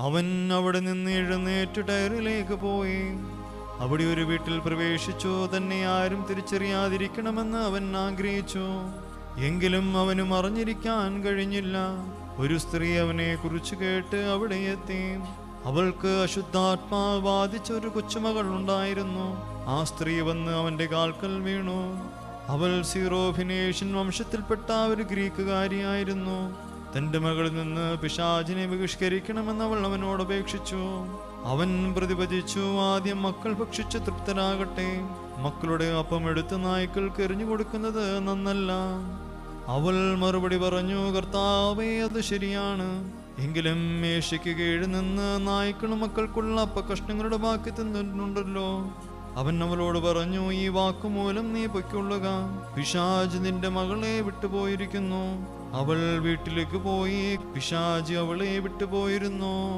അവൻ അവിടെ നിന്ന് എഴുന്നേറ്റ് ടയറിലേക്ക് പോയി. അവിടെ ഒരു വീട്ടിൽ പ്രവേശിച്ചു. തന്നെ ആരും തിരിച്ചറിയാതിരിക്കണമെന്ന് അവൻ ആഗ്രഹിച്ചു. എങ്കിലും അവനും അറിഞ്ഞിരിക്കാൻ കഴിഞ്ഞില്ല. ഒരു സ്ത്രീ അവനെ കുറിച്ച് കേട്ട് അവിടെ എത്തി. അവൾക്ക് അശുദ്ധാത്മാവ് ബാധിച്ച ഒരു കൊച്ചുമകൾ ഉണ്ടായിരുന്നു. ആ സ്ത്രീ വന്ന് അവന്റെ കാൽക്കൽ വീണു. അവൾ സീറോഫിനേഷ്യൻ വംശത്തിൽപ്പെട്ട ഒരു ഗ്രീക്കുകാരിയായിരുന്നു. തന്റെ മകളിൽ നിന്ന് പിശാചിനെ ബഹിഷ്കരിക്കണമെന്ന് അവൾ അവനോട് അപേക്ഷിച്ചു. അവൻ പ്രതിപദിച്ചു, ആദ്യം മക്കൾ ഭക്ഷിച്ച് തൃപ്തരാകട്ടെ. മക്കളുടെ അപ്പം എടുത്ത് നായ്ക്കൾക്ക് എറിഞ്ഞു കൊടുക്കുന്നത് നന്നല്ല. അവൾ മറുപടി പറഞ്ഞു, കർത്താവേ, അത് ശരിയാണ്. എങ്കിലും മേശയ്ക്ക് കീഴിൽ നിന്ന് നായ്ക്കളും മക്കൾക്കുള്ള അപ്പക്കഷ്ണങ്ങളുടെ ബാക്കി തിന്നുണ്ടല്ലോ. അവൻ അവളോട് പറഞ്ഞു, ഈ വാക്കുമൂലം നീ പൊയ്ക്കൊള്ളുക. പിശാച് നിന്റെ മകളെ വിട്ടുപോയിരിക്കുന്നു. അവൾ വീട്ടിലേക്ക് പോയി. പിശാച് അവളെ വിട്ടുപോയിരുന്നു.